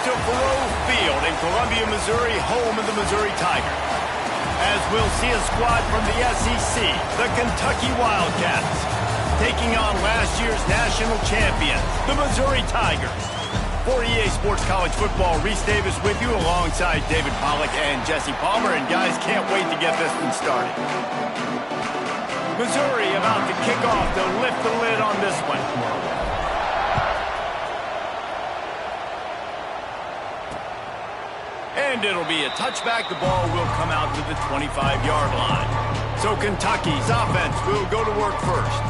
to Faroe Field in Columbia, Missouri, home of the Missouri Tigers. As we'll see a squad from the SEC, the Kentucky Wildcats, taking on last year's national champions, the Missouri Tigers. For EA Sports College Football, Reese Davis with you alongside David Pollack and Jesse Palmer. And guys, can't wait to get this one started. Missouri about to kick off to lift the lid on this one. And it'll be a touchback. The ball will come out to the 25-yard line. So Kentucky's offense will go to work first.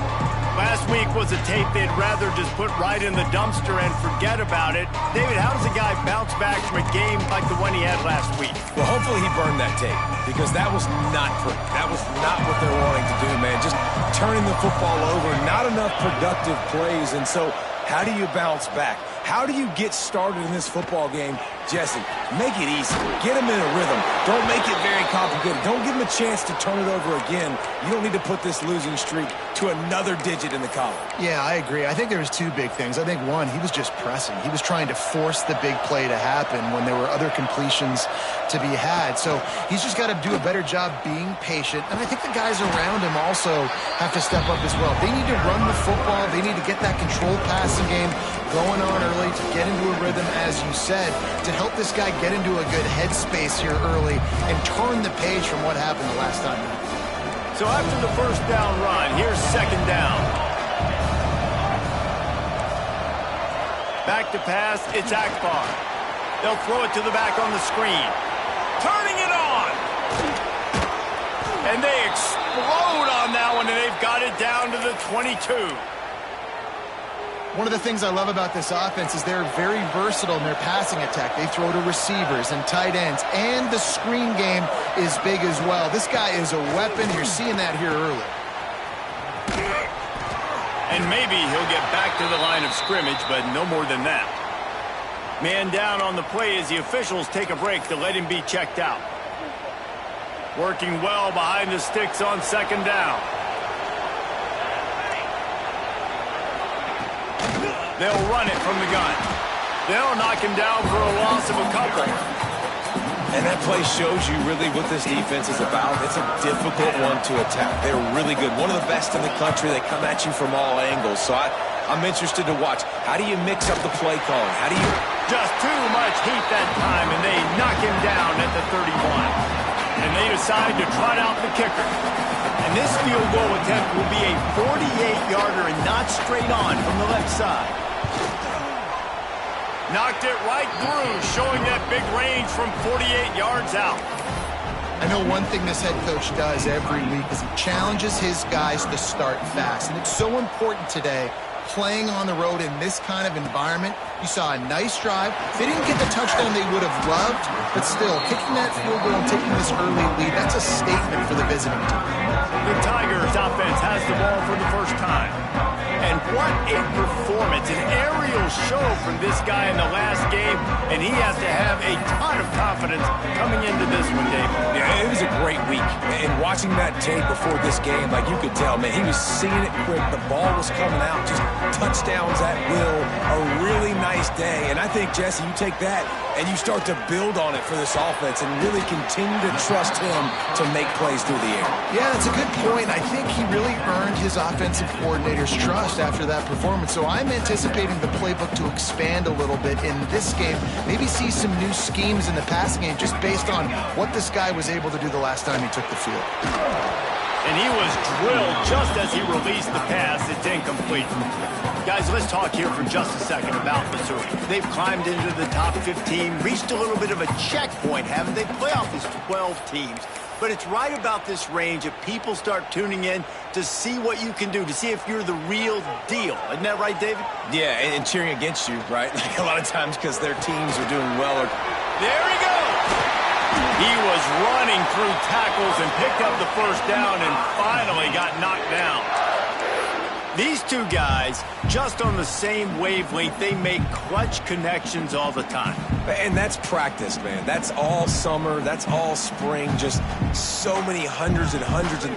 Last week was a tape they'd rather just put right in the dumpster and forget about it. David, how does a guy bounce back from a game like the one he had last week? Well, hopefully he burned that tape, because that was not pretty. That was not what they're wanting to do, man. Just turning the football over, not enough productive plays. And so how do you bounce back? How do you get started in this football game? Jesse, make it easy. Get him in a rhythm. Don't make it very complicated. Don't give him a chance to turn it over again. You don't need to put this losing streak to another digit in the column. Yeah, I agree. I think there was two big things. I think, one, he was just pressing. He was trying to force the big play to happen when there were other completions to be had. So he's just got to do a better job being patient. And I think the guys around him also have to step up as well. They need to run the football. They need to get that controlled passing game going on early to get into a rhythm, as you said, to help this guy get into a good headspace here early and turn the page from what happened the last time. So after the first down run, here's second down. Back to pass, it's Akbar. They'll throw it to the back on the screen. Turning it on! And they explode on that one, and they've got it down to the 22. One of the things I love about this offense is they're very versatile in their passing attack. They throw to receivers and tight ends, and the screen game is big as well. This guy is a weapon. You're seeing that here early. And maybe he'll get back to the line of scrimmage, but no more than that. Man down on the play as the officials take a break to let him be checked out. Working well behind the sticks on second down. They'll run it from the gun. They'll knock him down for a loss of a couple. And that play shows you really what this defense is about. It's a difficult one to attack. They're really good. One of the best in the country. They come at you from all angles. So I'm interested to watch. How do you mix up the play calling? How do you... Just too much heat that time, and they knock him down at the 31. And they decide to trot out the kicker. And this field goal attempt will be a 48-yarder and not straight on from the left side. Knocked it right through, showing that big range from 48 yards out. I know one thing this head coach does every week is he challenges his guys to start fast. And it's so important today, playing on the road in this kind of environment. You saw a nice drive. They didn't get the touchdown they would have loved, but still, kicking that field goal and taking this early lead, that's a statement for the visiting team. The Tigers offense has the ball for the first time. And what a performance, an aerial show from this guy in the last game, and he has to have a ton of confidence coming into this one, David. Yeah, it was a great week. And watching that tape before this game, like you could tell, man, he was seeing it quick. The ball was coming out, just touchdowns at will. A really nice day. And I think, Jesse, you take that and you start to build on it for this offense and really continue to trust him to make plays through the air. Yeah, that's a good point. I think he really earned his offensive coordinator's trust after that performance. So I'm anticipating the playbook to expand a little bit in this game. Maybe see some new schemes in the passing game just based on what this guy was able to do the last time he took the field. And he was drilled just as he released the pass. It's incomplete. Guys, let's talk here for just a second about Missouri. They've climbed into the top 15, reached a little bit of a checkpoint, haven't they? Playoff is 12 teams. But it's right about this range that people start tuning in to see what you can do, to see if you're the real deal. Isn't that right, David? Yeah, and cheering against you, right? Like a lot of times because their teams are doing well. There he goes! He was running through tackles and picked up the first down and finally got knocked down. These two guys, just on the same wavelength, they make clutch connections all the time. And that's practice, man. That's all summer. That's all spring. Just so many hundreds and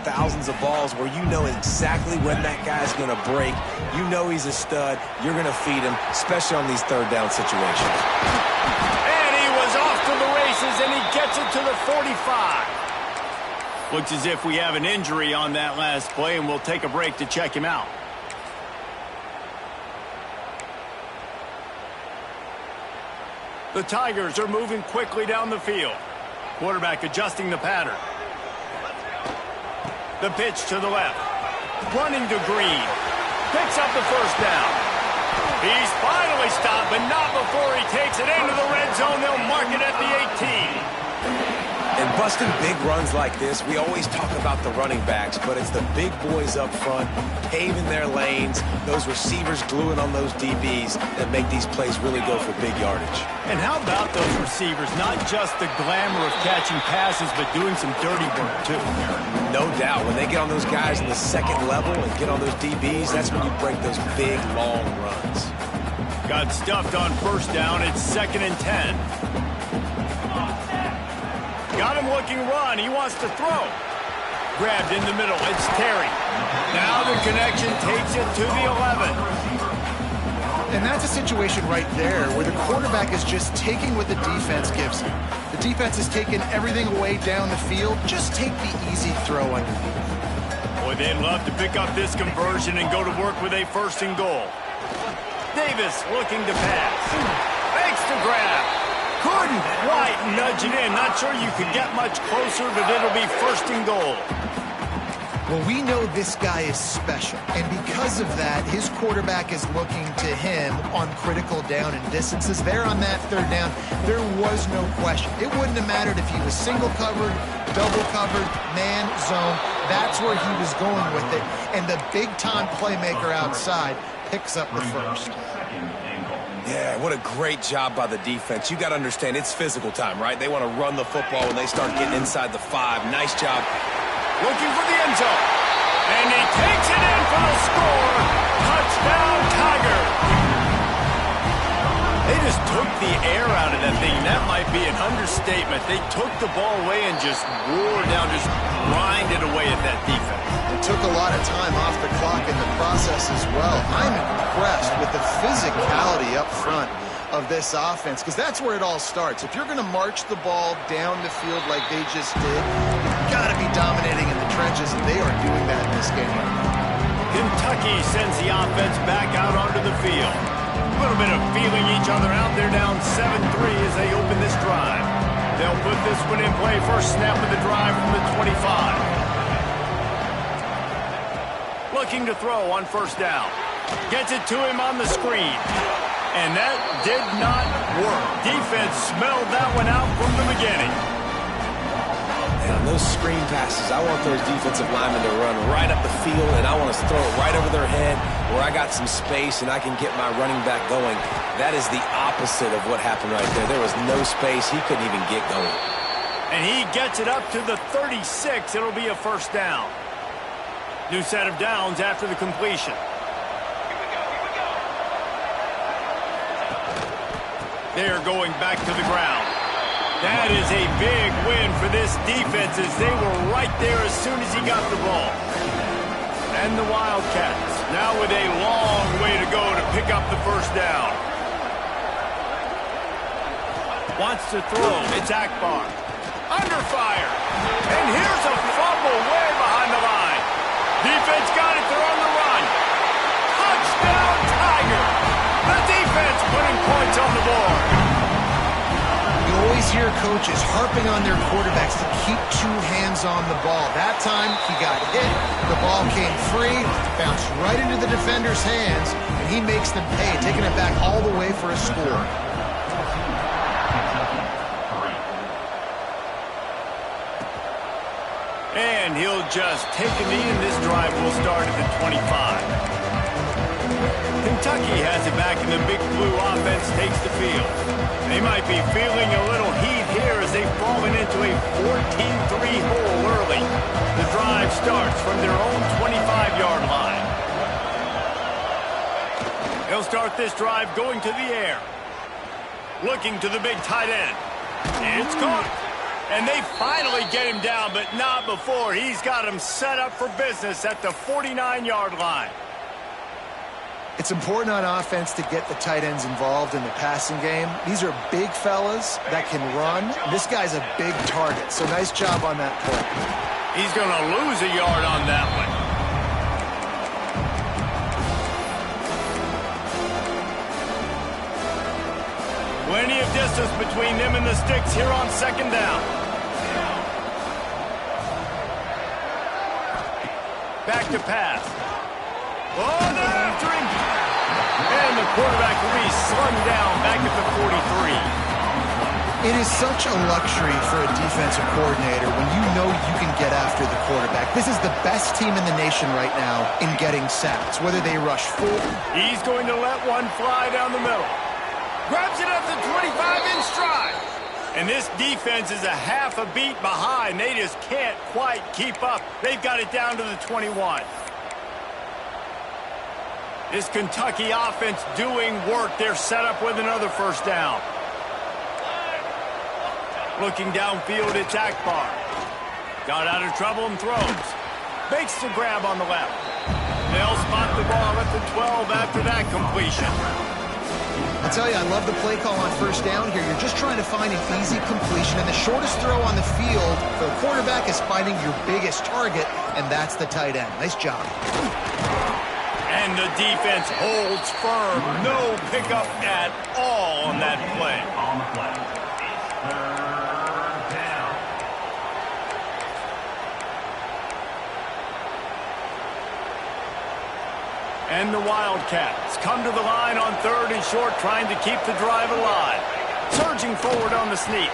thousands of balls where you know exactly when that guy's going to break. You know he's a stud. You're going to feed him, especially on these third down situations. And he was off to the races, and he gets it to the 45. Looks as if we have an injury on that last play, and we'll take a break to check him out. The Tigers are moving quickly down the field. Quarterback adjusting the pattern. The pitch to the left. Running to Green. Picks up the first down. He's finally stopped, but not before he takes it into the red zone. They'll mark it at the 18. And busting big runs like this, we always talk about the running backs, but it's the big boys up front, paving their lanes, those receivers gluing on those DBs that make these plays really go for big yardage. And how about those receivers? Not just the glamour of catching passes, but doing some dirty work, too. No doubt. When they get on those guys in the second level and get on those DBs, that's when you break those big, long runs. Got stuffed on first down. It's 2nd and 10. Got him looking run. He wants to throw. Grabbed in the middle. It's Terry. Now the connection takes it to the 11. And that's a situation right there where the quarterback is just taking what the defense gives him. The defense is taking everything away down the field. Just take the easy throw underneath. Boy, they'd love to pick up this conversion and go to work with a 1st and goal. Davis looking to pass. Fakes to grab. Couldn't quite nudge it in. Not sure you could get much closer, but it'll be 1st and goal. Well, we know this guy is special, and because of that, his quarterback is looking to him on critical down and distances. There on that 3rd down, there was no question. It wouldn't have mattered if he was single covered, double covered, man, zone. That's where he was going with it, and the big-time playmaker outside picks up the 1st. Yeah, what a great job by the defense. You got to understand, it's physical time, right? They want to run the football when they start getting inside the 5. Nice job. Looking for the end zone. And he takes it in for the score. Touchdown, Tiger. They just took the air out of that thing. That might be an understatement. They took the ball away and just wore down, just grinded away at that defense. It took a lot of time off the clock in the process as well. I'm impressed with the physicality up front of this offense, because that's where it all starts. If you're going to march the ball down the field like they just did, you've got to be dominating in the trenches, and they are doing that in this game right now. Kentucky sends the offense back out onto the field. A little bit of feeling each other out. They're down 7-3 as they open this drive. They'll put this one in play. First snap of the drive from the 25. Looking to throw on 1st down. Gets it to him on the screen. And that did not work. Defense smelled that one out from the beginning. And on those screen passes, I want those defensive linemen to run right up the field, and I want to throw it right over their head where I got some space and I can get my running back going. That is the opposite of what happened right there. There was no space. He couldn't even get going. And he gets it up to the 36. It'll be a 1st down. New set of downs after the completion. They're going back to the ground. That is a big win for this defense, as they were right there as soon as he got the ball. And the Wildcats now with a long way to go to pick up the 1st down. Wants to throw. It's Akbar. Under fire. And here's a fumble way behind the line. Defense got it. They're on the run. Touchdown, Tiger. The defense putting points on the board. You always hear coaches harping on their quarterbacks to keep 2 hands on the ball. That time, he got hit. The ball came free, bounced right into the defender's hands, and he makes them pay, taking it back all the way for a score. And he'll just take a knee, and this drive will start at the 25. Kentucky has it back, and the Big Blue offense takes the field. They might be feeling a little heat here as they've fallen into a 14-3 hole early. The drive starts from their own 25-yard line. He'll start this drive going to the air. Looking to the big tight end. It's caught. And they finally get him down, but not before he's got him set up for business at the 49-yard line. It's important on offense to get the tight ends involved in the passing game. These are big fellas that can run. This guy's a big target, so nice job on that play. He's going to lose a yard on that one. Plenty of distance between them and the sticks here on second down. Back to pass. Oh, they're after him. And the quarterback will be slung down back at the 43. It is such a luxury for a defensive coordinator when you know you can get after the quarterback. This is the best team in the nation right now in getting sacks, whether they rush full. He's going to let one fly down the middle. Grabs it up the 25 in stride. And this defense is a half a beat behind. They just can't quite keep up. They've got it down to the 21. This Kentucky offense doing work. They're set up with another first down. Looking downfield, it's Akbar. Got out of trouble and throws. Makes the grab on the left. They'll spot the ball at the 12 after that completion. I'll tell you, I love the play call on first down here. You're just trying to find an easy completion, and the shortest throw on the field for the quarterback is finding your biggest target, and that's the tight end. Nice job. And the defense holds firm. No pickup at all on that play. And the Wildcats come to the line on third and short, trying to keep the drive alive. Surging forward on the sneak.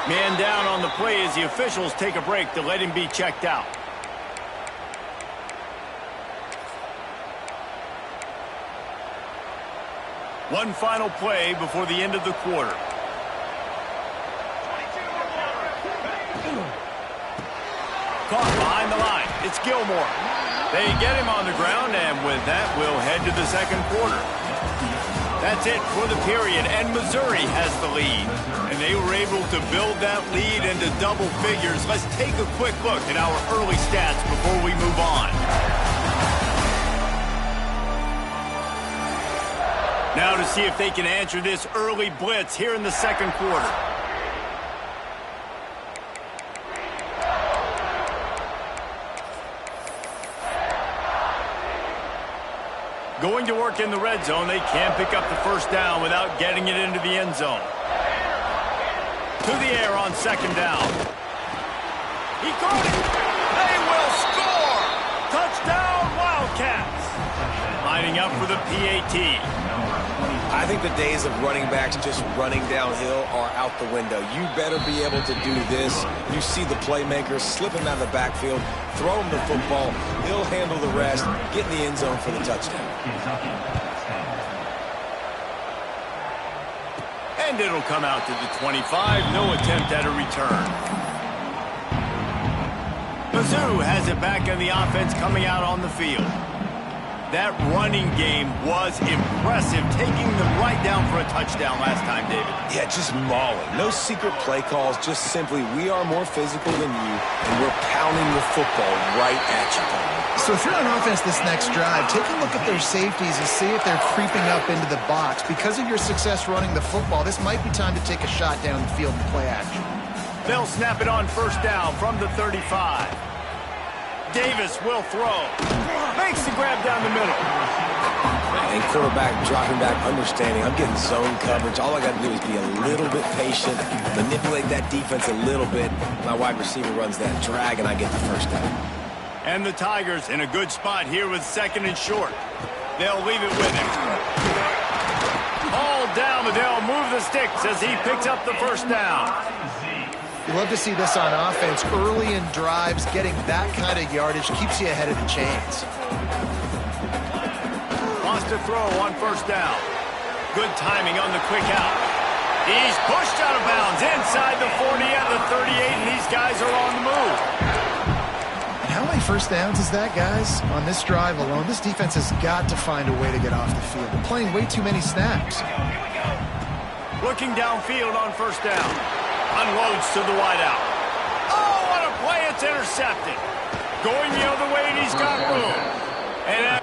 Man down on the play as the officials take a break to let him be checked out. One final play before the end of the quarter. Caught behind the line. It's Gilmore. They get him on the ground, and with that, we'll head to the second quarter. That's it for the period, and Missouri has the lead. And they were able to build that lead into double figures. Let's take a quick look at our early stats before we move on. Now to see if they can answer this early blitz here in the second quarter. Going to work in the red zone. They can't pick up the first down without getting it into the end zone. To the air on second down. He caught it. They will score. Touchdown, Wildcats. Lining up for the PAT. I think the days of running backs just running downhill are out the window. You better be able to do this. You see the playmakers slip him out of the backfield, throw him the football, he'll handle the rest, get in the end zone for the touchdown. And it'll come out to the 25. No attempt at a return. Mizzou has it back in the offense coming out on the field. That running game was impressive, taking them right down for a touchdown last time, David. Yeah, just mauling. No secret play calls, just simply we are more physical than you, and we're pounding the football right at you. So if you're on offense this next drive, take a look at their safeties and see if they're creeping up into the box. Because of your success running the football, this might be time to take a shot down the field and play action. They'll snap it on first down from the 35. Davis will throw. Makes the grab down the middle. And quarterback dropping back, understanding I'm getting zone coverage. All I got to do is be a little bit patient, manipulate that defense a little bit. My wide receiver runs that drag, and I get the first down. And the Tigers in a good spot here with second and short. They'll leave it with him. All down, but they'll move the sticks as he picks up the first down. You love to see this on offense. Early in drives, getting that kind of yardage keeps you ahead of the chains. Wants to throw on first down. Good timing on the quick out. He's pushed out of bounds inside the 40 at the 38, and these guys are on the move. how many first downs is that, guys? On this drive alone, this defense has got to find a way to get off the field. They're playing way too many snaps. Looking downfield on first down. Unloads to the wideout. Oh, what a play. It's intercepted. Going the other way, and he's got room. And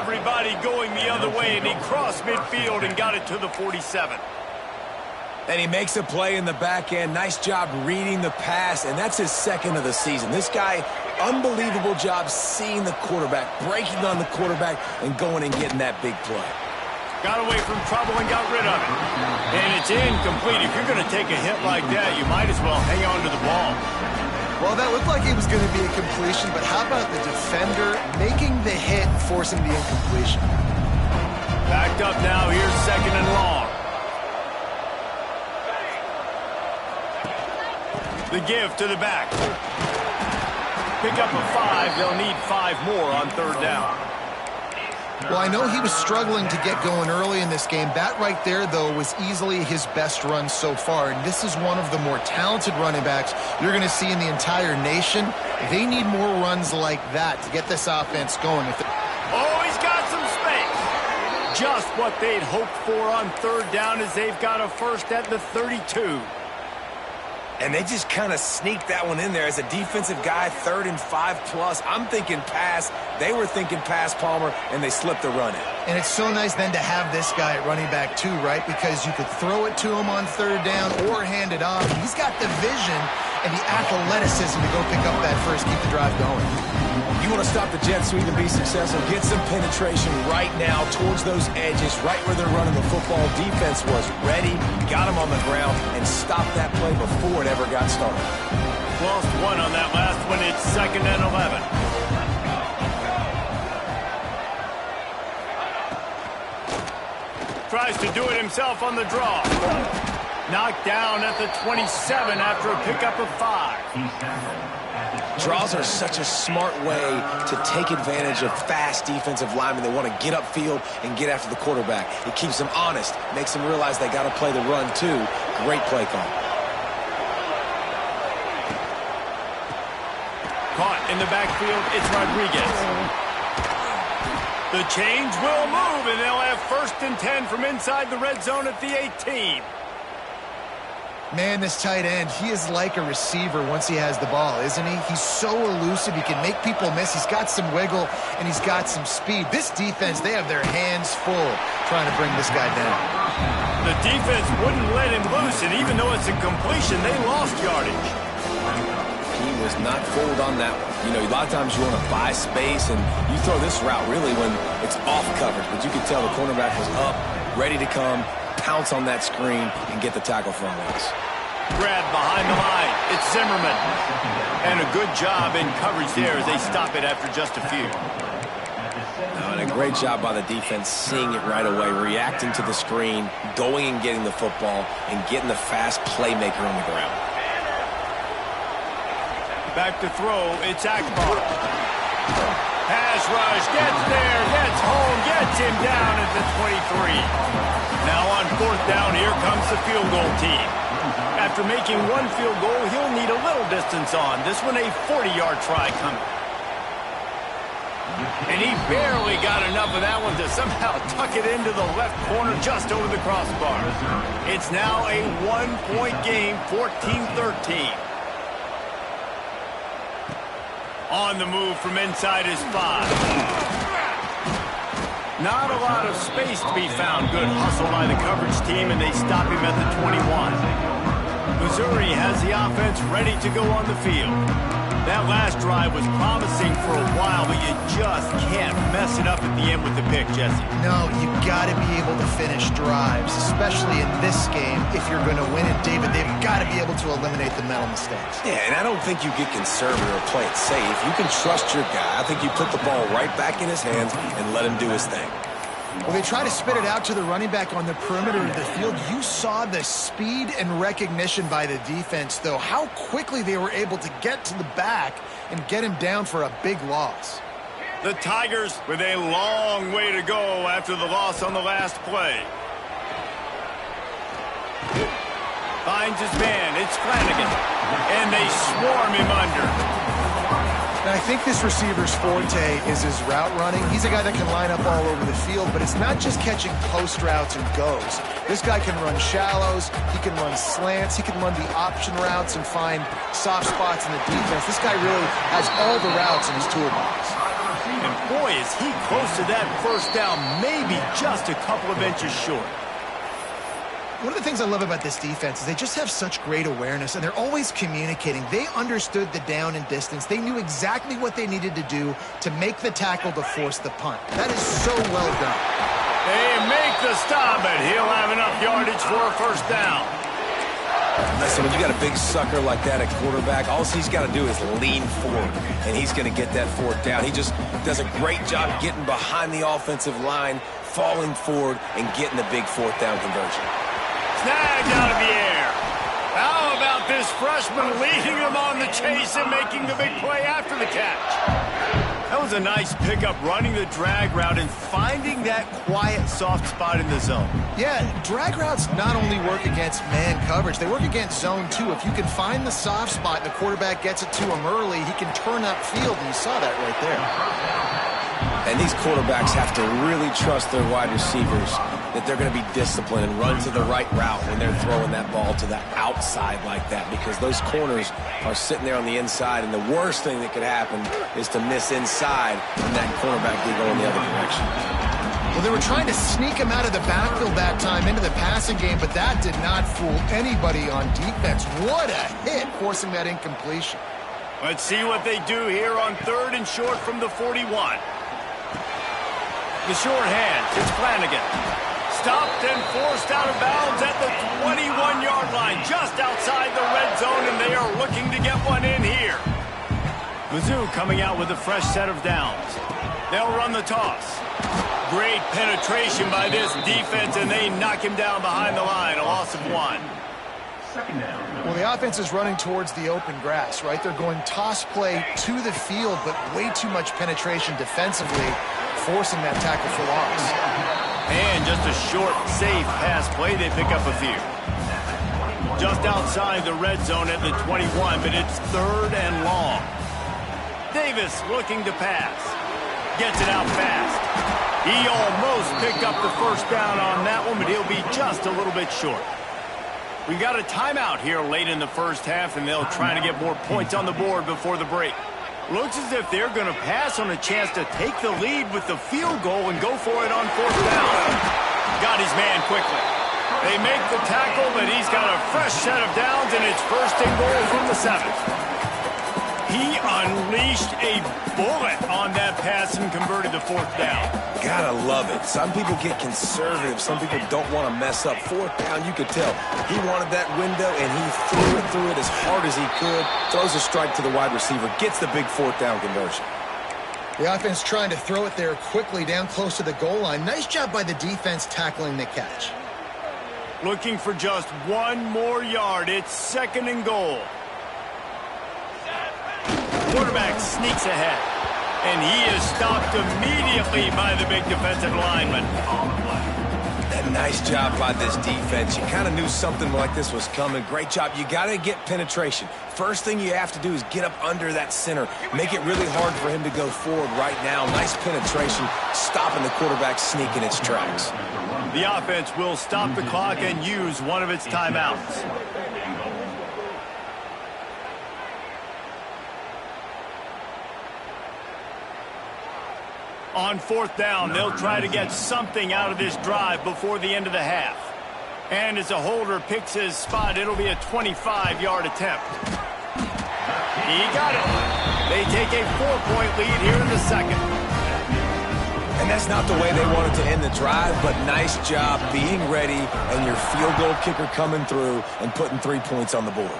everybody going the other way, and he crossed midfield and got it to the 47. And he makes a play in the back end. Nice job reading the pass, and that's his second of the season. This guy, unbelievable job seeing the quarterback, breaking on the quarterback, and going and getting that big play. Got away from trouble and got rid of it. And it's incomplete. If you're going to take a hit like that, you might as well hang on to the ball. Well, that looked like it was going to be a completion, but how about the defender making the hit and forcing the incompletion? Backed up now. Here's second and long. The give to the back. Pick up a 5. They'll need 5 more on third down. Well, I know he was struggling to get going early in this game. That right there, though, was easily his best run so far. And this is one of the more talented running backs you're going to see in the entire nation. They need more runs like that to get this offense going. Oh, he's got some space. Just what they'd hoped for on third down as they've got a first at the 32. And they just kind of sneaked that one in there as a defensive guy, 3rd and 5+. I'm thinking pass. They were thinking pass, Palmer, and they slipped the run in. And it's so nice then to have this guy at running back too, right? Because you could throw it to him on third down or hand it off. He's got the vision and the athleticism to go pick up that first, keep the drive going. You want to stop the jet sweep and be successful, get some penetration right now towards those edges, right where they're running the football. Defense was ready, got him on the ground, and stopped that play before it ever got started. Lost one on that last one. It's 2nd and 11. Tries to do it himself on the draw. Knocked down at the 27 after a pickup of 5. Draws are such a smart way to take advantage of fast defensive linemen. They want to get upfield and get after the quarterback. It keeps them honest, makes them realize they got to play the run too. Great play call. Caught in the backfield, it's Rodriguez. The change will move, and they'll have 1st and 10 from inside the red zone at the 18. Man, this tight end, he is like a receiver once he has the ball, isn't he? He's so elusive. He can make people miss. He's got some wiggle, and he's got some speed. This defense, they have their hands full trying to bring this guy down. The defense wouldn't let him loose, and even though it's a completion, they lost yardage. He was not fooled on that one. You know, a lot of times you want to buy space, and you throw this route really when it's off coverage. But you could tell the cornerback was up, ready to come, pounce on that screen, and get the tackle for once. Grab behind the line. It's Zimmerman. And a good job in coverage there as they stop it after just a few. And a great job by the defense seeing it right away, reacting to the screen, going and getting the football, and getting the fast playmaker on the ground. Back to throw, it's Akbar. Pass rush, gets there, gets home, gets him down at the 23. Now on 4th down, here comes the field goal team. After making one field goal, he'll need a little distance on. This one a 40-yard try coming. And he barely got enough of that one to somehow tuck it into the left corner just over the crossbar. It's now a 1-point game, 14-13. On the move from inside his 5. Not a lot of space to be found. Good hustle by the coverage team, and they stop him at the 21. Missouri has the offense ready to go on the field. That last drive was promising for a while, but you just can't mess it up at the end with the pick, Jesse. No, you got to be able to finish drives, especially in this game. If you're going to win it, David, they've got to be able to eliminate the mental mistakes. Yeah, and I don't think you get conservative or play it safe. You can trust your guy. I think you put the ball right back in his hands and let him do his thing. Well, they try to spit it out to the running back on the perimeter of the field. You saw the speed and recognition by the defense, though, how quickly they were able to get to the back and get him down for a big loss. The Tigers with a long way to go after the loss on the last play. Finds his man. It's Flanagan. And they swarm him under. Now, I think this receiver's forte is his route running. He's a guy that can line up all over the field, but it's not just catching post routes and goes. This guy can run shallows, he can run slants, he can run the option routes and find soft spots in the defense. This guy really has all the routes in his toolbox. And boy, is he close to that first down, maybe just a couple of inches short. One of the things I love about this defense is they just have such great awareness, and they're always communicating. They understood the down and distance. They knew exactly what they needed to do to make the tackle to force the punt. That is so well done. They make the stop, but he'll have enough yardage for a first down. Listen, when you got a big sucker like that at quarterback, all he's got to do is lean forward, and he's going to get that fourth down. He just does a great job getting behind the offensive line, falling forward, and getting the big fourth down conversion. Snagged out of the air. How about this freshman leading them on the chase and making the big play after the catch? That was a nice pickup, running the drag route and finding that quiet, soft spot in the zone. Yeah, drag routes not only work against man coverage, they work against zone too. If you can find the soft spot and the quarterback gets it to him early, he can turn upfield, and you saw that right there. And these quarterbacks have to really trust their wide receivers that they're going to be disciplined and run to the right route when they're throwing that ball to the outside like that, because those corners are sitting there on the inside, and the worst thing that could happen is to miss inside and that cornerback be going the other direction. Well, they were trying to sneak him out of the backfield that time into the passing game, but that did not fool anybody on defense. What a hit, forcing that incompletion. Let's see what they do here on 3rd and short from the 41. The short hand, it's Flanagan. Stopped and forced out of bounds at the 21-yard line, just outside the red zone, and they are looking to get one in here. Mizzou coming out with a fresh set of downs. They'll run the toss. Great penetration by this defense, and they knock him down behind the line, a loss of 1. Well, the offense is running towards the open grass, right? They're going toss play to the field, but way too much penetration defensively, forcing that tackle for loss. And just a short, safe pass play, they pick up a few. Just outside the red zone at the 21, but it's 3rd and long. Davis looking to pass. Gets it out fast. He almost picked up the first down on that one, but he'll be just a little bit short. We got a timeout here late in the first half, and they'll try to get more points on the board before the break. Looks as if they're going to pass on a chance to take the lead with the field goal and go for it on 4th down. Got his man quickly. They make the tackle, but he's got a fresh set of downs, and it's 1st and goal from the 7th. He unleashed a bullet on that pass and converted the 4th down. Gotta love it. Some people get conservative. Some people don't want to mess up. 4th down, you could tell. He wanted that window, and he threw it as hard as he could. Throws a strike to the wide receiver. Gets the big 4th down conversion. The offense trying to throw it there quickly down close to the goal line. Nice job by the defense tackling the catch. Looking for just 1 more yard. It's 2nd and goal. Quarterback sneaks ahead, and he is stopped immediately by the big defensive lineman. And nice job by this defense. You kind of knew something like this was coming. Great job. You got to get penetration. First thing you have to do is get up under that center. Make it really hard for him to go forward right now. Nice penetration, stopping the quarterback sneak in its tracks. The offense will stop the clock and use one of its timeouts. On 4th down, they'll try to get something out of this drive before the end of the half. And as a holder picks his spot, it'll be a 25-yard attempt. He got it. They take a 4-point lead here in the 2nd. And that's not the way they wanted to end the drive, but nice job being ready and your field goal kicker coming through and putting 3 points on the board.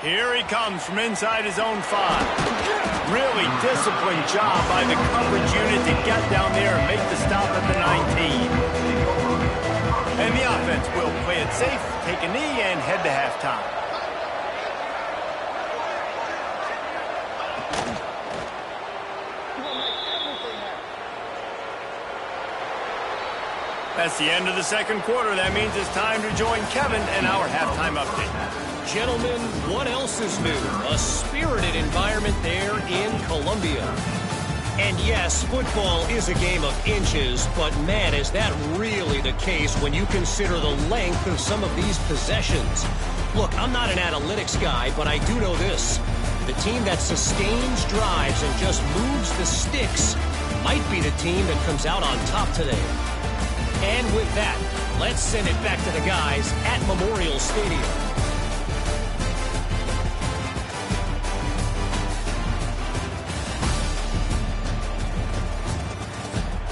Here he comes from inside his own 5. Really disciplined job by the coverage unit to get down there and make the stop at the 19. And the offense will play it safe, take a knee, and head to halftime. That's the end of the second quarter. That means it's time to join Kevin in our halftime update. Gentlemen, what else is new? A spirited environment there in Columbia. And yes, football is a game of inches, but man, is that really the case when you consider the length of some of these possessions. Look, I'm not an analytics guy, but I do know this. The team that sustains drives and just moves the sticks might be the team that comes out on top today. And with that, let's send it back to the guys at Memorial Stadium.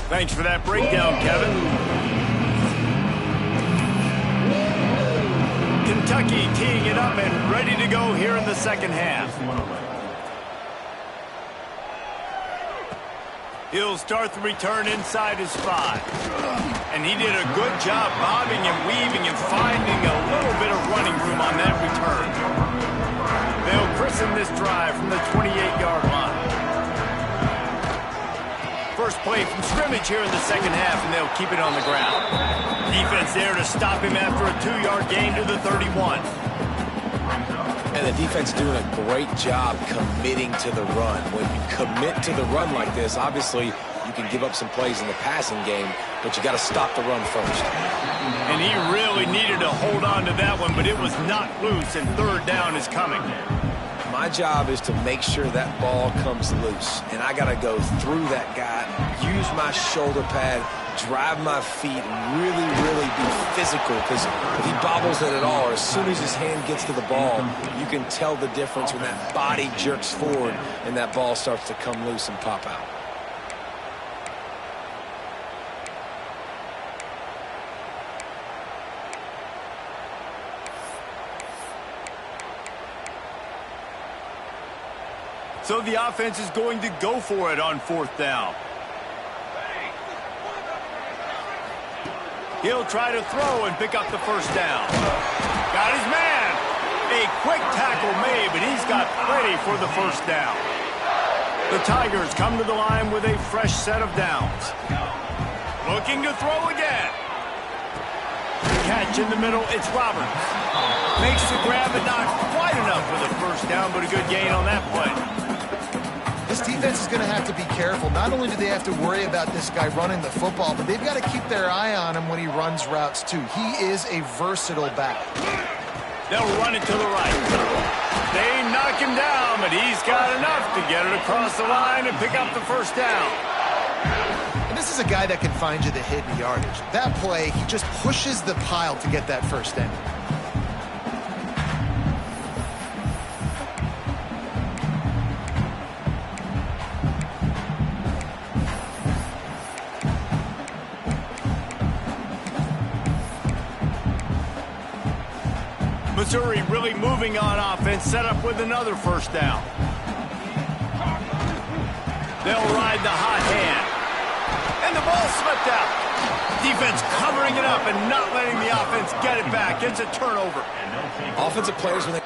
Thanks for that breakdown, Kevin. Kentucky teeing it up and ready to go here in the second half. He'll start the return inside his 5. And he did a good job bobbing and weaving and finding a little bit of running room on that return. They'll christen this drive from the 28-yard line. First play from scrimmage here in the second half, and they'll keep it on the ground. Defense there to stop him after a 2-yard gain to the 31. And the defense doing a great job committing to the run. When you commit to the run like this, obviously you can give up some plays in the passing game, but you got to stop the run first. And he really needed to hold on to that one, but it was not loose, and third down is coming. My job is to make sure that ball comes loose, and I got to go through that guy, use my shoulder pad, drive my feet, and really be physical, because if he bobbles it at all, or as soon as his hand gets to the ball, you can tell the difference when that body jerks forward and that ball starts to come loose and pop out. So the offense is going to go for it on fourth down. He'll try to throw and pick up the first down. Got his man. A quick tackle made, but he's got plenty for the first down. The Tigers come to the line with a fresh set of downs. Looking to throw again. Catch in the middle, it's Roberts. Makes the grab, but not quite enough for the first down, but a good gain on that play. This defense is going to have to be careful. Not only do they have to worry about this guy running the football, but they've got to keep their eye on him when he runs routes, too. He is a versatile back. They'll run it to the right. They knock him down, but he's got enough to get it across the line and pick up the first down. And this is a guy that can find you the hidden yardage. That play, he just pushes the pile to get that first down. Missouri really moving on offense, set up with another first down. They'll ride the hot hand. And the ball slipped out. Defense covering it up and not letting the offense get it back. It's a turnover. Offensive players, when they...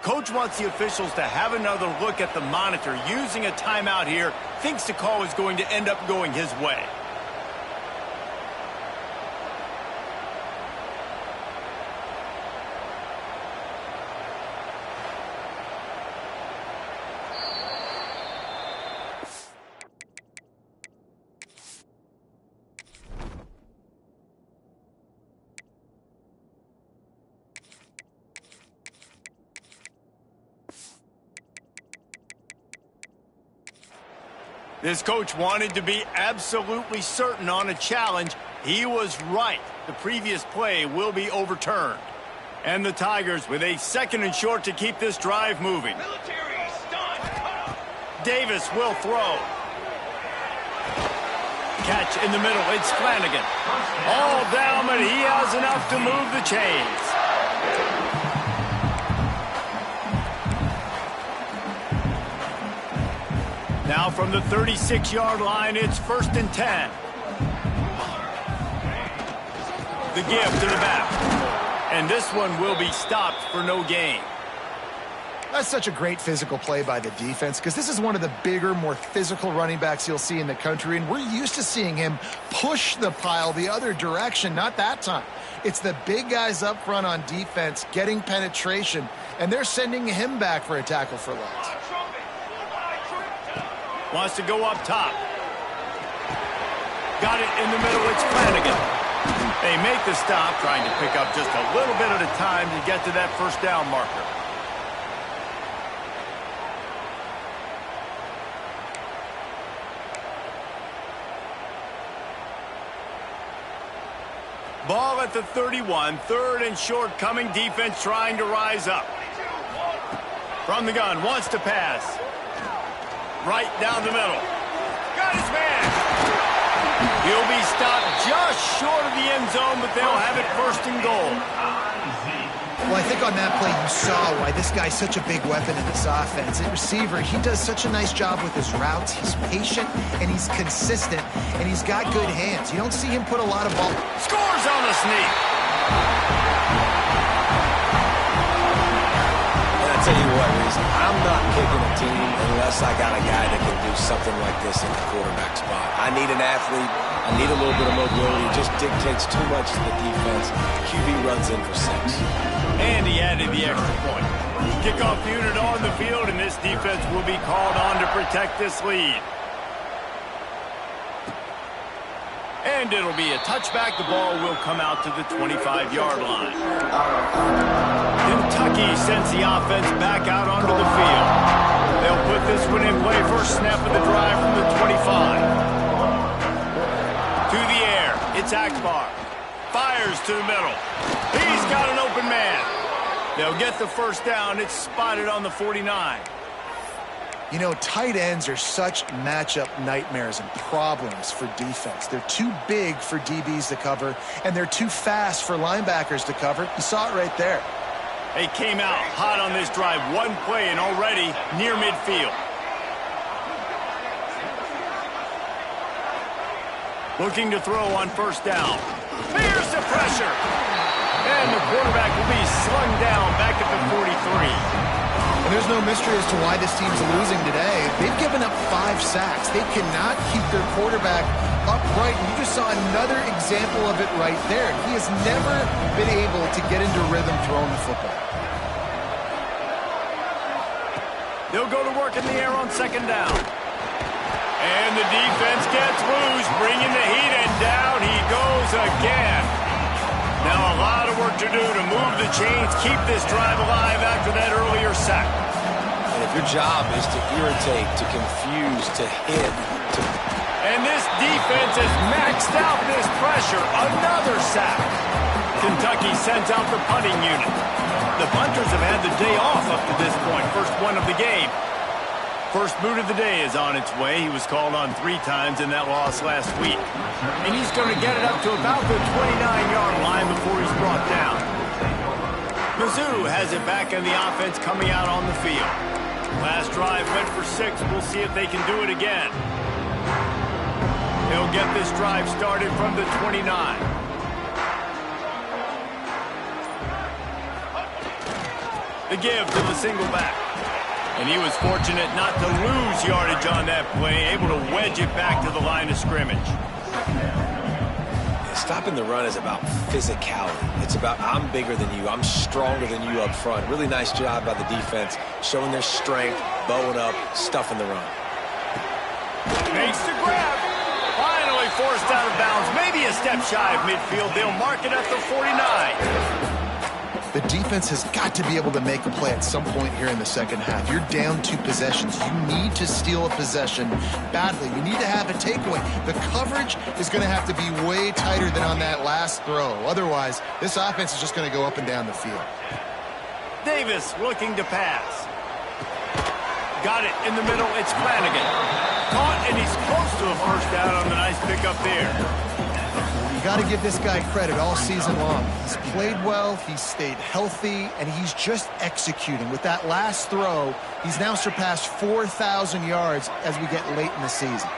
Coach wants the officials to have another look at the monitor. Using a timeout here, thinks the call is going to end up going his way. This coach wanted to be absolutely certain on a challenge. He was right. The previous play will be overturned. And the Tigers with a 2nd and short to keep this drive moving. Davis will throw. Catch in the middle. It's Flanagan. All down, but he has enough to move the chains. Now from the 36-yard line, it's 1st and 10. The give to the back. And this one will be stopped for no gain. That's such a great physical play by the defense because this is one of the bigger, more physical running backs you'll see in the country, and we're used to seeing him push the pile the other direction. Not that time. It's the big guys up front on defense getting penetration, and they're sending him back for a tackle for loss. Wants to go up top. Got it in the middle. It's Flanagan. They make the stop, trying to pick up just a little bit at a time to get to that first down marker. Ball at the 31, 3rd and short coming. Defense trying to rise up. From the gun, wants to pass. Right down the middle. Got his man. He'll be stopped just short of the end zone, but they'll have it 1st and goal. Well, I think on that play you saw why this guy's such a big weapon in this offense. At receiver, he does such a nice job with his routes. He's patient, and he's consistent, and he's got good hands. You don't see him put a lot of ball. Scores on the sneak. I'll tell you what, Reason, I'm not picking a team unless I got a guy that can do something like this in the quarterback spot. I need an athlete. I need a little bit of mobility. It just dictates too much to the defense. QB runs in for 6. And he added the extra point. Kickoff unit on the field, and this defense will be called on to protect this lead. And it'll be a touchback. The ball will come out to the 25-yard line. Kentucky sends the offense back out onto the field. They'll put this one in play. First snap of the drive from the 25. To the air. It's Akbar. Fires to the middle. He's got an open man. They'll get the first down. It's spotted on the 49. You know, tight ends are such matchup nightmares and problems for defense. They're too big for DBs to cover, and they're too fast for linebackers to cover. You saw it right there. They came out hot on this drive. One play and already near midfield. Looking to throw on first down. Fears the pressure. And the quarterback will be slung down back at the 43. And there's no mystery as to why this team's losing today. They've given up 5 sacks. They cannot keep their quarterback upright. And you just saw another example of it right there. He has never been able to get into rhythm throwing the football. They'll go to work in the air on second down. And the defense gets loose, bringing the heat, and down he goes again. Now a lot of work to do to move the chains, keep this drive alive after that earlier sack. And if your job is to irritate, to confuse, to hit, to... And this defense has maxed out this pressure. Another sack. Kentucky sends out the punting unit. The punters have had the day off up to this point. First one of the game. First boot of the day is on its way. He was called on 3 times in that loss last week. And he's going to get it up to about the 29-yard line before he's brought down. Mizzou has it back in the offense coming out on the field. Last drive went for 6. We'll see if they can do it again. They'll get this drive started from the 29. The give to the single back. And he was fortunate not to lose yardage on that play, able to wedge it back to the line of scrimmage. Stopping the run is about physicality. It's about I'm bigger than you, I'm stronger than you up front. Really nice job by the defense, showing their strength, bowing up, stuffing the run. Makes the grab. Finally forced out of bounds. Maybe a step shy of midfield. They'll mark it at the 49. The defense has got to be able to make a play at some point here in the second half. You're down 2 possessions. You need to steal a possession badly. You need to have a takeaway. The coverage is going to have to be way tighter than on that last throw. Otherwise, this offense is just going to go up and down the field. Davis looking to pass. Got it in the middle. It's Flanagan. Caught, and he's close to a first down on the nice pickup there. You got to give this guy credit all season long. He's played well, he's stayed healthy, and he's just executing. With that last throw, he's now surpassed 4,000 yards as we get late in the season.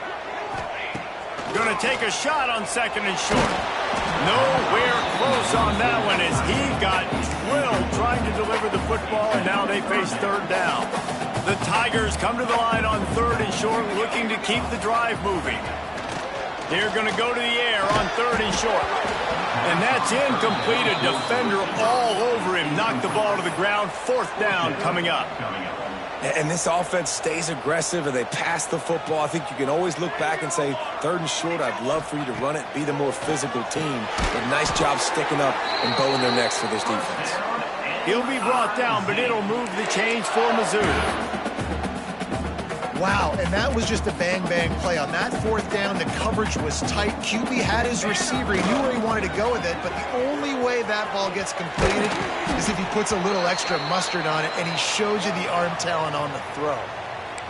Going to take a shot on 2nd and short. Nowhere close on that one as he got drilled trying to deliver the football, and now they face 3rd down. The Tigers come to the line on 3rd and short, looking to keep the drive moving. They're going to go to the air on 3rd and short. And that's incomplete. A defender all over him. Knocked the ball to the ground. 4th down coming up. And this offense stays aggressive and they pass the football. I think you can always look back and say, 3rd and short, I'd love for you to run it, be the more physical team. But nice job sticking up and bowing their necks for this defense. He'll be brought down, but it'll move the change for Missouri. Wow, and that was just a bang-bang play. On that 4th down, the coverage was tight. QB had his receiver. He knew where he wanted to go with it, but the only way that ball gets completed is if he puts a little extra mustard on it, and he shows you the arm talent on the throw.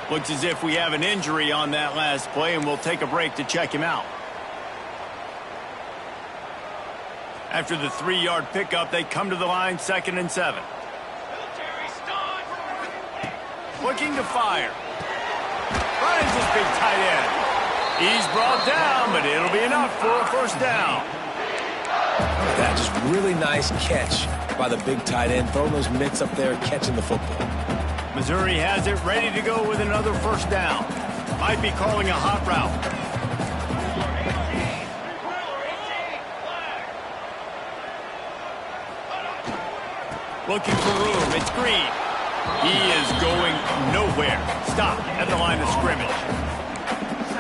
Looks as if we have an injury on that last play, and we'll take a break to check him out. After the 3-yard pickup, they come to the line, 2nd and 7. Looking to fire. Finds his big tight end. He's brought down, but it'll be enough for a 1st down. That just really nice catch by the big tight end, throwing those mitts up there, catching the football. Missouri has it ready to go with another 1st down. Might be calling a hot route. Looking for room. It's Green. He is going nowhere. Stop at the line of scrimmage.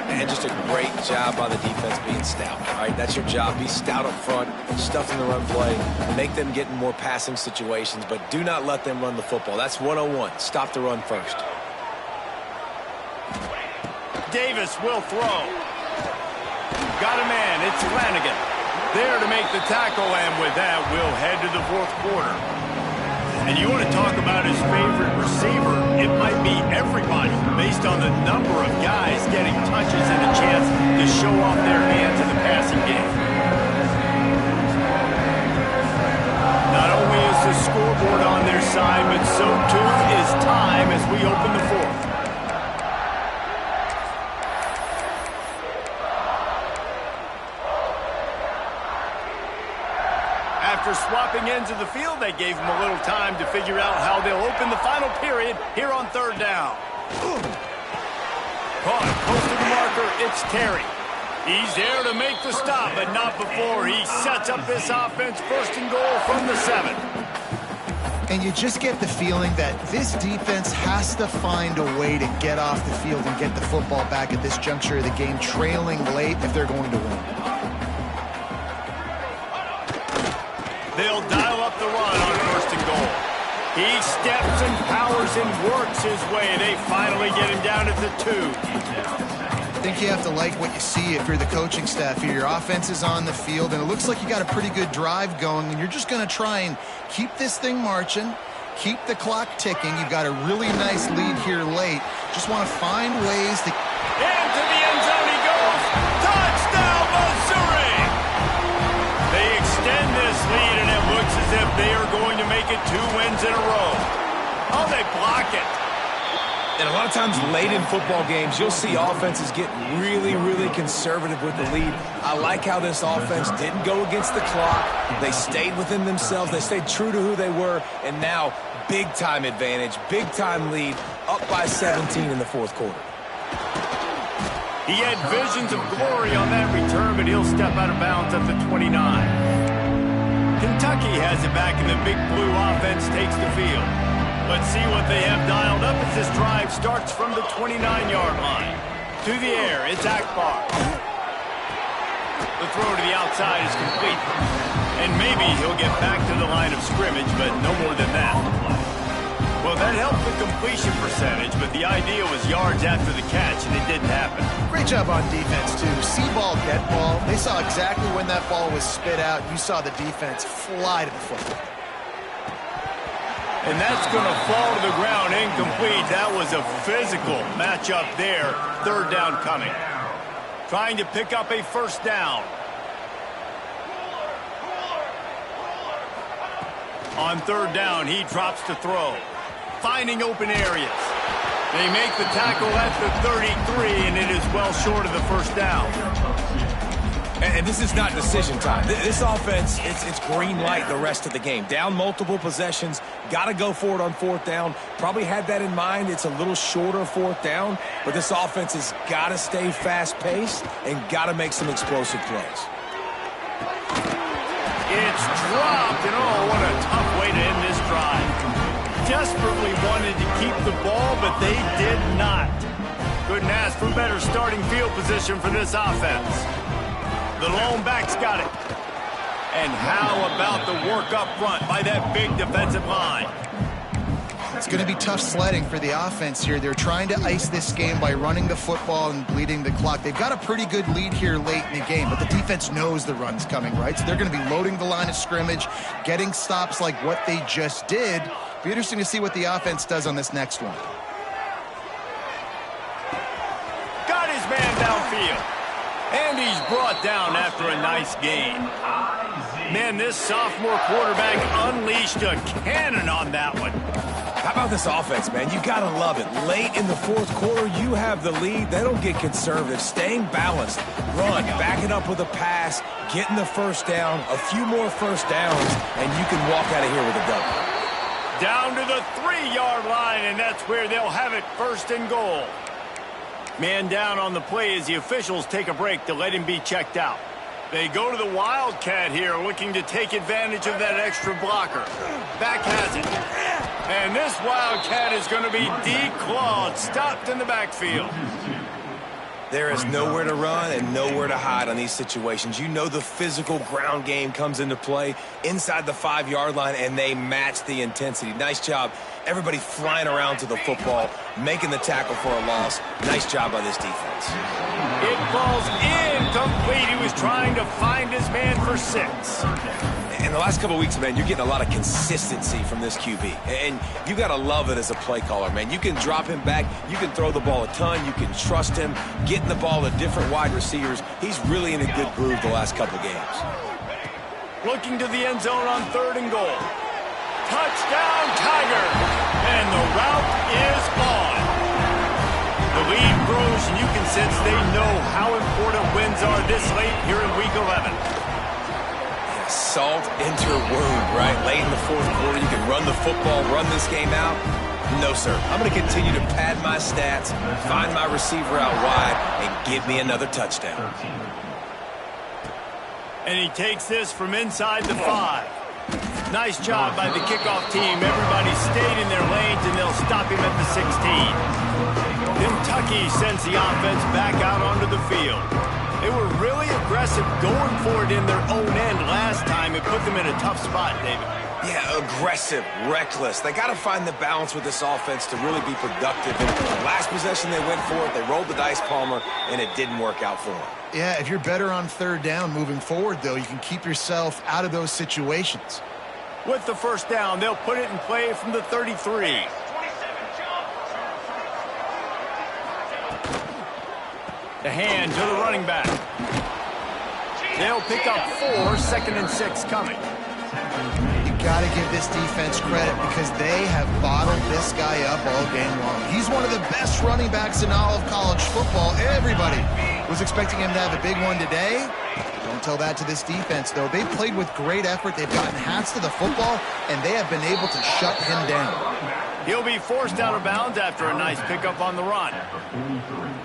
And just a great job by the defense being stout. All right, that's your job. Be stout up front, stuff in the run play, make them get in more passing situations, but do not let them run the football. That's 101. Stop the run first. Davis will throw. Got a man. It's Flanagan. There to make the tackle, and with that, we'll head to the 4th quarter. And you want to talk about his favorite receiver, it might be everybody based on the number of guys getting touches and a chance to show off their hands in the passing game. Not only is the scoreboard on their side, but so too is time as we open the 4th. After swapping ends of the field, they gave him a little time to figure out how they'll open the final period here on 3rd down. Caught close to the marker, it's Terry. He's there to make the stop, but not before he sets up this offense 1st and goal from the 7. And you just get the feeling that this defense has to find a way to get off the field and get the football back at this juncture of the game, trailing late if they're going to win. They'll dial up the run on 1st and goal. He steps and powers and works his way. They finally get him down at the 2. I think you have to like what you see if you're the coaching staff here. Your offense is on the field, and it looks like you got a pretty good drive going, and you're just going to try and keep this thing marching, keep the clock ticking. You've got a really nice lead here late. Just want to find ways to... Into the end zone he goes. Touchdown, Missouri! They extend this lead, and it looks as if they are going to make it 2 wins in a row. Oh, they block it. And a lot of times late in football games, you'll see offenses get really, really conservative with the lead. I like how this offense didn't go against the clock. They stayed within themselves. They stayed true to who they were. And now, big-time advantage, big-time lead, up by 17 in the 4th quarter. He had visions of glory on that return, but he'll step out of bounds at the 29. Kentucky has it back, and the Big Blue offense takes the field. Let's see what they have dialed up as this drive starts from the 29-yard line. To the air, it's Akbar. The throw to the outside is complete. And maybe he'll get back to the line of scrimmage, but no more than that. Well, that helped the completion percentage, but the idea was yards after the catch, and it didn't happen. Great job on defense, too. See ball, get ball. They saw exactly when that ball was spit out. You saw the defense fly to the football. And that's going to fall to the ground incomplete. That was a physical matchup there. 3rd down coming. Trying to pick up a 1st down. On third down, he drops to throw. Finding open areas. They make the tackle at the 33, and it is well short of the first down. And this is not decision time. This offense, it's green light the rest of the game. Down multiple possessions, got to go for it on fourth down. Probably had that in mind. It's a little shorter fourth down, but this offense has got to stay fast-paced and got to make some explosive plays. It's dropped, and oh, what a tough way to end this drive. Desperately wanted to keep the ball, but they did not. Couldn't ask for better starting field position for this offense. The lone back's got it. And how about the work up front by that big defensive line? It's going to be tough sledding for the offense here. They're trying to ice this game by running the football and bleeding the clock. They've got a pretty good lead here late in the game, but the defense knows the run's coming, right? So they're going to be loading the line of scrimmage, getting stops like what they just did. Be interesting to see what the offense does on this next one. Got his man downfield. And he's brought down after a nice gain. Man, this sophomore quarterback unleashed a cannon on that one. How about this offense, man? You got to love it. Late in the fourth quarter, you have the lead. They don't get conservative. Staying balanced. Run, back it up with a pass, getting the first down, a few more first downs, and you can walk out of here with a W. Down to the 3-yard line, and that's where they'll have it, first and goal. Man down on the play as the officials take a break to let him be checked out. They go to the Wildcat here, looking to take advantage of that extra blocker. Back has it. And this Wildcat is going to be declawed, stopped in the backfield. There is nowhere to run and nowhere to hide on these situations. You know the physical ground game comes into play inside the 5-yard line, and they match the intensity. Nice job. Everybody flying around to the football, making the tackle for a loss. Nice job by this defense. It falls incomplete. He was trying to find his man for 6. In the last couple of weeks, man, you're getting a lot of consistency from this QB. And you got to love it as a play caller, man. You can drop him back. You can throw the ball a ton. You can trust him, getting the ball to different wide receivers. He's really in a good groove the last couple of games. Looking to the end zone on 3rd and goal. Touchdown, Tiger! And the route is on. The lead grows, and you can sense they know how important wins are this late here in Week 11. Salt into your wound, right? Late in the fourth quarter, you can run the football, run this game out. No, sir. I'm going to continue to pad my stats, find my receiver out wide, and give me another touchdown. And he takes this from inside the 5. Nice job by the kickoff team. Everybody stayed in their lanes, and they'll stop him at the 16. Kentucky sends the offense back out onto the field. They were really aggressive going for it in their own end last time. It put them in a tough spot, David. Yeah, aggressive, reckless. They got to find the balance with this offense to really be productive. And last possession, they went for it. They rolled the dice, Palmer, and it didn't work out for them. Yeah, if you're better on 3rd down moving forward, though, you can keep yourself out of those situations. With the first down, they'll put it in play from the 33. The hand to the running back. They'll pick up 4, 2nd and 6 coming. You got to give this defense credit because they have bottled this guy up all game long. He's one of the best running backs in all of college football. Everybody was expecting him to have a big one today. Don't tell that to this defense, though. They played with great effort. They've gotten hats to the football, and they have been able to shut him down. He'll be forced out of bounds after a nice pickup on the run.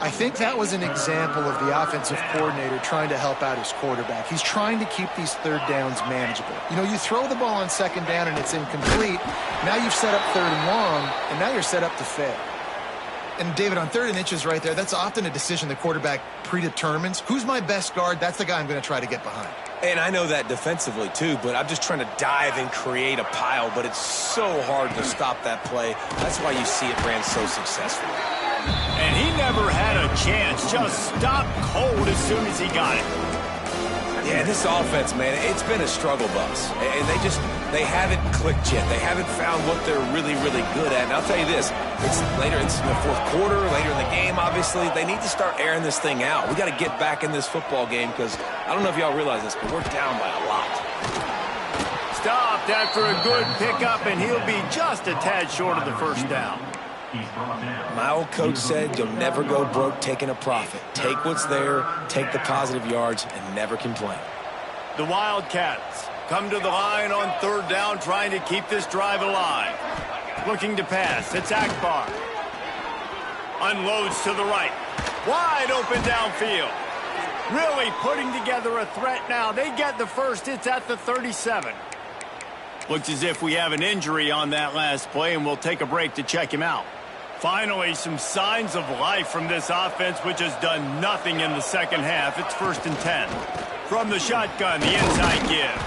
I think that was an example of the offensive coordinator trying to help out his quarterback. He's trying to keep these 3rd downs manageable. You know, you throw the ball on 2nd down and it's incomplete. Now you've set up 3rd and long, and now you're set up to fail. And, David, on 3rd and inches right there, that's often a decision the quarterback predetermines. Who's my best guard? That's the guy I'm going to try to get behind. And I know that defensively, too, but I'm just trying to dive and create a pile, but it's so hard to stop that play. That's why you see it ran so successfully. And he never had a chance. Just stopped cold as soon as he got it. Yeah, this offense, man, it's been a struggle bus. And they haven't clicked yet. They haven't found what they're really, really good at. And I'll tell you this, it's in the fourth quarter, later in the game, obviously. They need to start airing this thing out. We got to get back in this football game because I don't know if y'all realize this, but we're down by a lot. stopped after a good pickup, and he'll be just a tad short of the first down. My old coach said you'll never go broke taking a profit. Take what's there, take the positive yards, and never complain. The Wildcats come to the line on third down, trying to keep this drive alive. Looking to pass. It's Akbar. Unloads to the right. Wide open downfield. Really putting together a threat now. They get the first. It's at the 37. Looks as if we have an injury on that last play, and we'll take a break to check him out. Finally, some signs of life from this offense, which has done nothing in the second half. It's 1st and 10. From the shotgun, the inside give.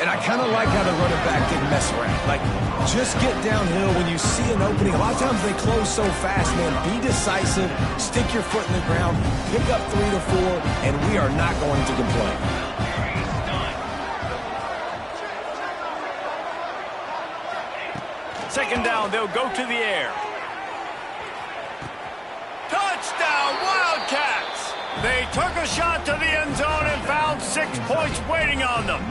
And I kind of like how the running back didn't mess around. Like, just get downhill when you see an opening. A lot of times they close so fast, man. Be decisive, stick your foot in the ground, pick up 3 to 4, and we are not going to complain. Second down, they'll go to the air. Touchdown, Wildcats! They took a shot to the end zone and found 6 points waiting on them.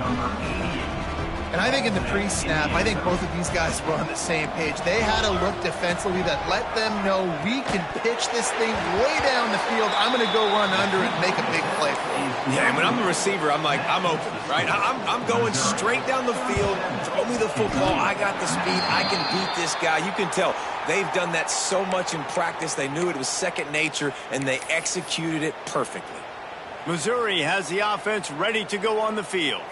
And I think in the pre-snap, I think both of these guys were on the same page. They had a look defensively that let them know we can pitch this thing way down the field. I'm going to go run under it and make a big play for you. Yeah, and when I'm the receiver, I'm like, I'm open, right? I'm going straight down the field. Throw me the football. I got the speed. I can beat this guy. You can tell they've done that so much in practice. They knew it was second nature, and they executed it perfectly. Missouri has the offense ready to go on the field.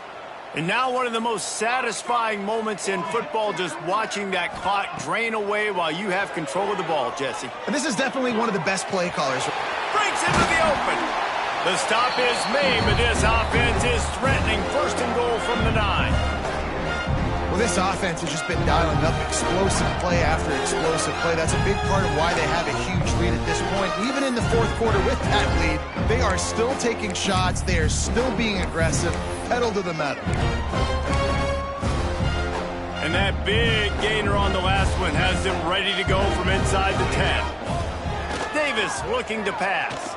And now one of the most satisfying moments in football, just watching that clock drain away while you have control of the ball, Jesse. And this is definitely one of the best play callers. Breaks into the open. The stop is made, but this offense is threatening. 1st and goal from the 9. Well, this offense has just been dialing up explosive play after explosive play. That's a big part of why they have a huge lead at this point. Even in the 4th quarter with that lead, they are still taking shots. They are still being aggressive. Pedal to the metal. And that big gainer on the last one has them ready to go from inside the 10. Davis looking to pass.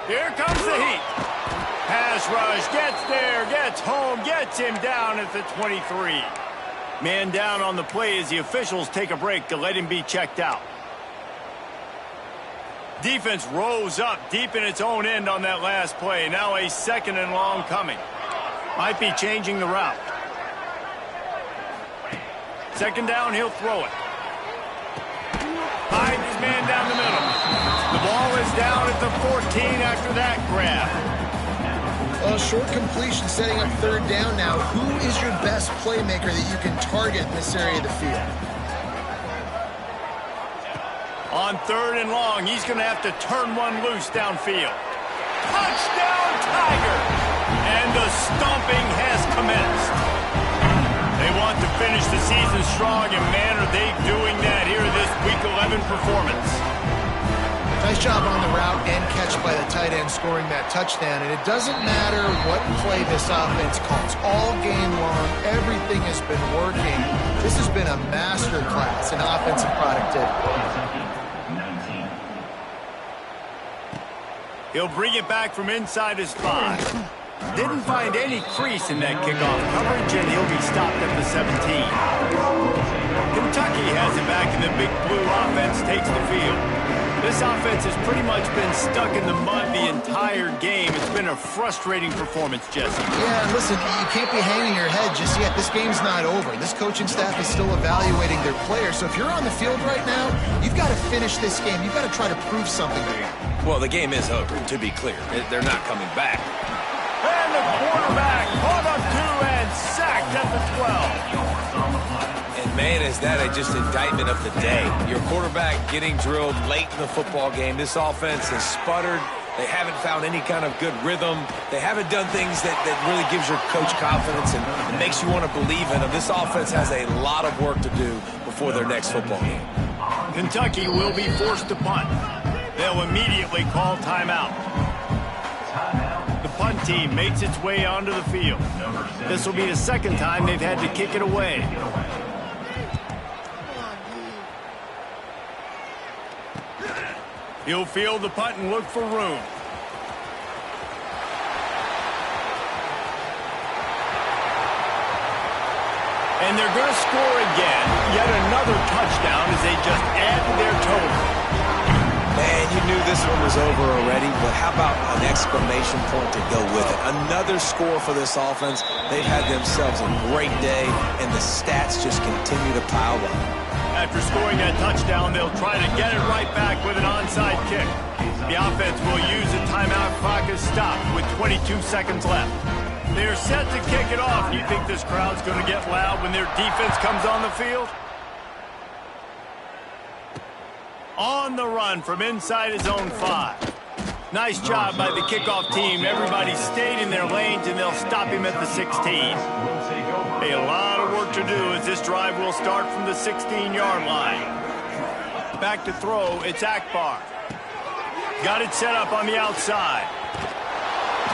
Here comes the heat. Pass rush, gets there, gets home, gets him down at the 23. Man down on the play as the officials take a break to let him be checked out. Defense rose up deep in its own end on that last play. Now a 2nd and long coming. Might be changing the route. 2nd down, he'll throw it. Hides his man down the middle. The ball is down at the 14 after that grab. A short completion setting up 3rd down now. Who is your best playmaker that you can target in this area of the field? On 3rd and long, he's going to have to turn one loose downfield. Touchdown, Tiger! And the stomping has commenced. They want to finish the season strong, and man, are they doing that here this Week 11 performance. Nice job on the route and catch by the tight end scoring that touchdown. And it doesn't matter what play this offense calls. All game long, everything has been working. This has been a master class in offensive productivity. He'll bring it back from inside his 5. Didn't find any crease in that kickoff coverage, and he'll be stopped at the 17. Kentucky has it back, and the Big Blue offense takes the field. This offense has pretty much been stuck in the mud the entire game. It's been a frustrating performance, Jesse. Yeah, listen, you can't be hanging your head just yet. This game's not over. This coaching staff is still evaluating their players. So if you're on the field right now, you've got to finish this game. You've got to try to prove something to them. Well, the game is over, to be clear. They're not coming back. And the quarterback caught up 2 and sacked at the 12. And man, is that just indictment of the day. Your quarterback getting drilled late in the football game. This offense has sputtered. They haven't found any kind of good rhythm. They haven't done things that really gives your coach confidence and makes you want to believe in them. This offense has a lot of work to do before their next football game. Kentucky will be forced to punt. They'll immediately call timeout. The punt team makes its way onto the field. This will be the 2nd time they've had to kick it away. He'll field the punt and look for room. And they're going to score again. Yet another touchdown as they just add to their total. Man, you knew this one was over already, but how about an exclamation point to go with it? Another score for this offense. They've had themselves a great day, and the stats just continue to pile up. After scoring that touchdown, they'll try to get it right back with an onside kick. The offense will use a timeout clock as stopped with 22 seconds left. They're set to kick it off. Do you think this crowd's going to get loud when their defense comes on the field? On the run from inside his own 5. Nice job by the kickoff team. Everybody stayed in their lanes, and they'll stop him at the 16. A lot of work to do as this drive will start from the 16-yard line. Back to throw, it's Akbar. Got it set up on the outside.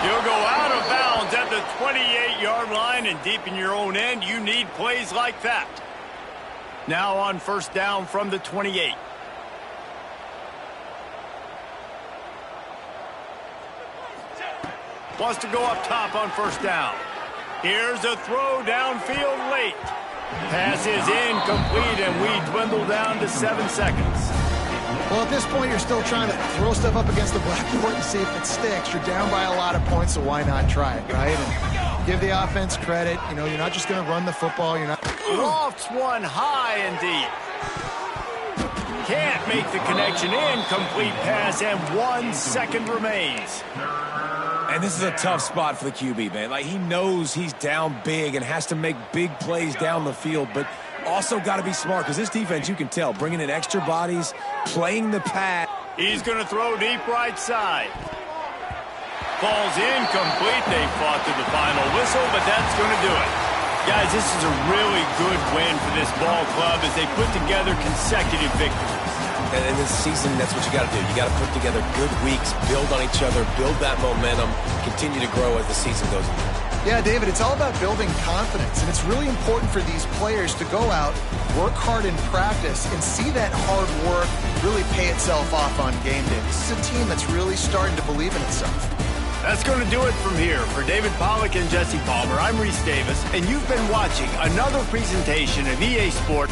You'll go out of bounds at the 28-yard line, and deep in your own end, you need plays like that. Now on first down from the 28. Wants to go up top on first down. Here's a throw downfield late. Pass is incomplete, and we dwindle down to 7 seconds. Well, at this point, you're still trying to throw stuff up against the blackboard and see if it sticks. You're down by a lot of points, so why not try it, right? And give the offense credit. You know, you're not just going to run the football. You're not. Lofts one high and deep. Can't make the connection. Incomplete pass, and 1 second remains. And this is a tough spot for the QB, man. Like, he knows he's down big and has to make big plays down the field, but also got to be smart because this defense, you can tell, bringing in extra bodies, playing the pass. He's going to throw deep right side. Falls incomplete. They fought to the final whistle, but that's going to do it. Guys, this is a really good win for this ball club as they put together consecutive victories. And in this season, that's what you got to do. You got to put together good weeks, build on each other, build that momentum, continue to grow as the season goes on. Yeah, David, it's all about building confidence, and it's really important for these players to go out, work hard in practice, and see that hard work really pay itself off on game day. This is a team that's really starting to believe in itself. That's going to do it from here. For David Pollack and Jesse Palmer, I'm Reese Davis, and you've been watching another presentation of EA Sport.